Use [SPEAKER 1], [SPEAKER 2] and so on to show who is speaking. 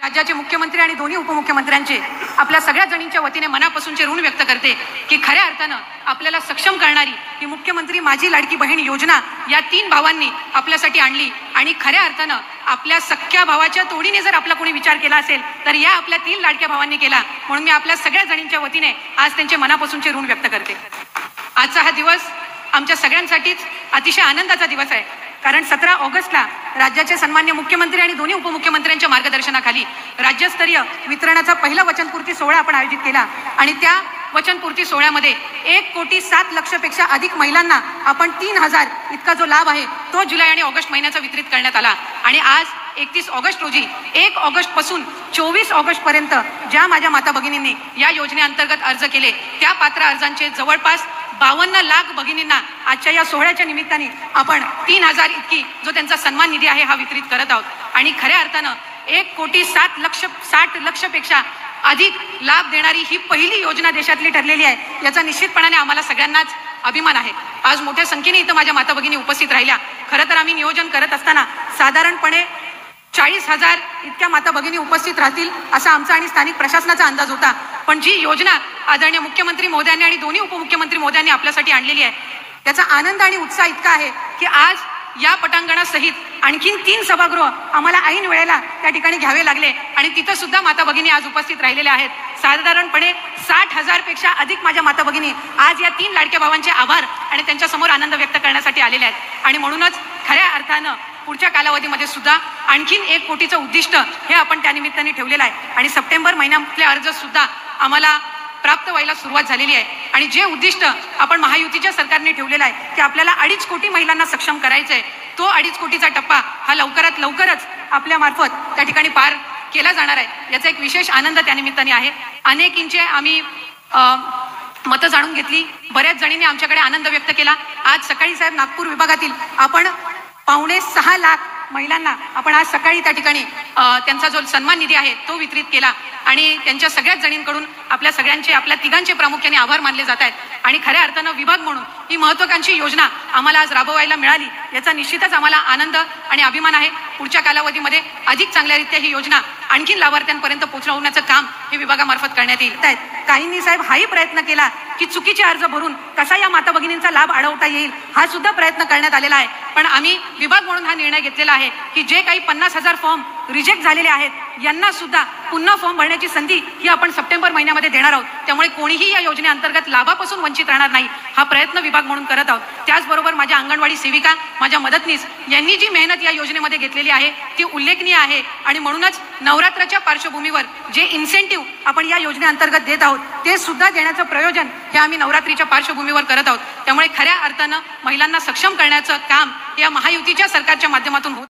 [SPEAKER 1] राज्याचे मुख्यमंत्री आणि दोन्ही उपमुख्यमंत्र्यांचे आपल्या सगळ्या जणींच्या वतीने मनापासूनचे ऋण व्यक्त करते की खऱ्या अर्थानं आपल्याला सक्षम करणारी ही मुख्यमंत्री माझी लाडकी बहीण योजना या 3 भावांनी आपल्यासाठी आणली आणि खऱ्या अर्थानं आपल्या सख्या भावाच्या तोडीने जर आपला कोणी विचार केला असेल तर या आपल्या 3 लाडक्या भावांनी केला. म्हणून मी आपल्या सगळ्या जणींच्या वतीने आज त्यांचे मनापासूनचे ऋण व्यक्त करते. आजचा हा दिवस आमच्या सगळ्यांसाठीच अतिशय आनंदाचा दिवस आहे, कारण 17 ऑगस्टला राज्याचे सन्मान्य मुख्यमंत्री आणि दोन्ही उपमुख्यमंत्र्यांच्या मार्गदर्शनाखाली राज्यस्तरीय वितरणाचा पहिला वचनपूर्ती सोहळा आपण आयोजित केला आणि त्या वचनपूर्ती सोहळ्यामध्ये 1,07,00,000 पेक्षा अधिक महिलांना आपण 3,000 इतका जो लाभ आहे तो जुलै आणि ऑगस्ट महिन्याचा वितरित करण्यात आला. आणि आज 31 ऑगस्ट रोजी 1 ऑगस्ट पासून 24 ऑगस्ट पर्यंत ज्या माझ्या माता भगिनींनी या योजनेअंतर्गत अर्ज केले त्या पात्र अर्जांचे जवळपास 52 लाख भगिनींना आजच्या या सोहळ्याच्या निमित्ताने आपण 3,000 इतकी जो त्यांचा सन्मान निधी आहे हा वितरित करत आहोत. आणि खऱ्या अर्थानं 1,60,00,000 पेक्षा अधिक लाभ देणारी ही पहिली योजना देशातली ठरलेली आहे. याचा निश्चितपणाने आम्हाला सगळ्यांनाच अभिमान आहे. आज मोठ्या संख्येने इथं माझ्या माता भगिनी उपस्थित राहिल्या. खरं तर आम्ही नियोजन करत असताना साधारणपणे 40,000 इतक्या माता भगिनी उपस्थित राहतील असा आमचा आणि स्थानिक प्रशासनाचा अंदाज होता. पण जी योजना आदरणीय मुख्यमंत्री महोदयांनी आणि दोन्ही उपमुख्यमंत्री महोदयांनी आपल्यासाठी आणलेली आहे त्याचा आनंद आणि उत्साह इतका आहे की आज या पटांगणासहित आणखीन 3 सभागृह आम्हाला ऐन वेळेला त्या ठिकाणी घ्यावे लागले आणि तिथं सुद्धा माता भगिनी आज उपस्थित राहिलेल्या आहेत. साधारणपणे 60,000 पेक्षा अधिक माझ्या माता भगिनी आज या 3 लाडक्या भावांचे आभार आणि त्यांच्या समोर आनंद व्यक्त करण्यासाठी आलेले आहेत. आणि म्हणूनच खऱ्या अर्थानं पुढच्या कालावधीमध्ये सुद्धा आणखीन 1 कोटीचं उद्दिष्ट हे आपण त्या निमित्ताने ठेवलेलं आहे आणि सप्टेंबर महिन्यातले अर्ज सुद्धा आम्हाला प्राप्त व्हायला सुरुवात झालेली आहे. आणि जे उद्दिष्ट आपण महायुतीच्या सरकारने ठेवलेलं आहे की आपल्याला 2.5 कोटी महिलांना सक्षम करायचं आहे, तो 2.5 कोटीचा टप्पा हा लवकरात लवकरच आपल्या मार्फत त्या ठिकाणी पार केला जाणार आहे. याचा एक विशेष आनंद त्या निमित्ताने आहे. अनेकींचे आम्ही मतं जाणून घेतली, बऱ्याच जणींनी आमच्याकडे आनंद व्यक्त केला. आज सकाळी साहेब नागपूर विभागातील आपण 5.6 लाख महिलांना आपण आज सकाळी त्या ठिकाणी त्यांचा जो सन्मान निधी आहे तो वितरित केला आणि त्यांच्या सगळ्याच जणींकडून आपल्या सगळ्यांचे आपल्या तिघांचे प्रामुख्याने आभार मानले जात आहेत. आणि खऱ्या अर्थानं विभाग म्हणून ही महत्त्वाकांक्षी योजना आम्हाला आज राबवायला मिळाली याचा निश्चितच आम्हाला आनंद आणि अभिमान आहे. पुढच्या कालावधीमध्ये अधिक चांगल्यारीत्या ही योजना आणखीन लाभार्थ्यांपर्यंत पोहोचवण्याचं काम हे विभागामार्फत करण्यात येईल. काहींनी साहेब हाही प्रयत्न केला की चुकीचे अर्ज भरून कसा या माता भगिनींचा लाभ अडवता येईल हा सुद्धा प्रयत्न करण्यात आलेला आहे. पण आम्ही विभाग म्हणून हा निर्णय घेतलेला आहे की जे काही 50,000 फॉर्म रिजेक्ट झालेले आहेत यांना सुद्धा पुन्हा फॉर्म भरण्याची संधी ही आपण सप्टेंबर महिन्यामध्ये देणार आहोत. त्यामुळे कोणीही या योजनेअंतर्गत लाभापासून वंचित राहणार नाही हा प्रयत्न विभाग म्हणून करत आहोत. त्याचबरोबर माझ्या अंगणवाडी सेविका माझ्या मदतनीस यांनी जी मेहनत या योजनेमध्ये घेतलेली आहे ती उल्लेखनीय आहे. आणि म्हणूनच नवरात्राच्या पार्श्वभूमीवर जे इन्सेंटिव्ह आपण या योजनेअंतर्गत देत आहोत ते सुद्धा देण्याचं प्रयोजन हे आम्ही नवरात्रीच्या पार्श्वभूमीवर करत आहोत. त्यामुळे खऱ्या अर्थानं महिलांना सक्षम करण्याचं काम या महायुतीच्या सरकारच्या माध्यमातून होत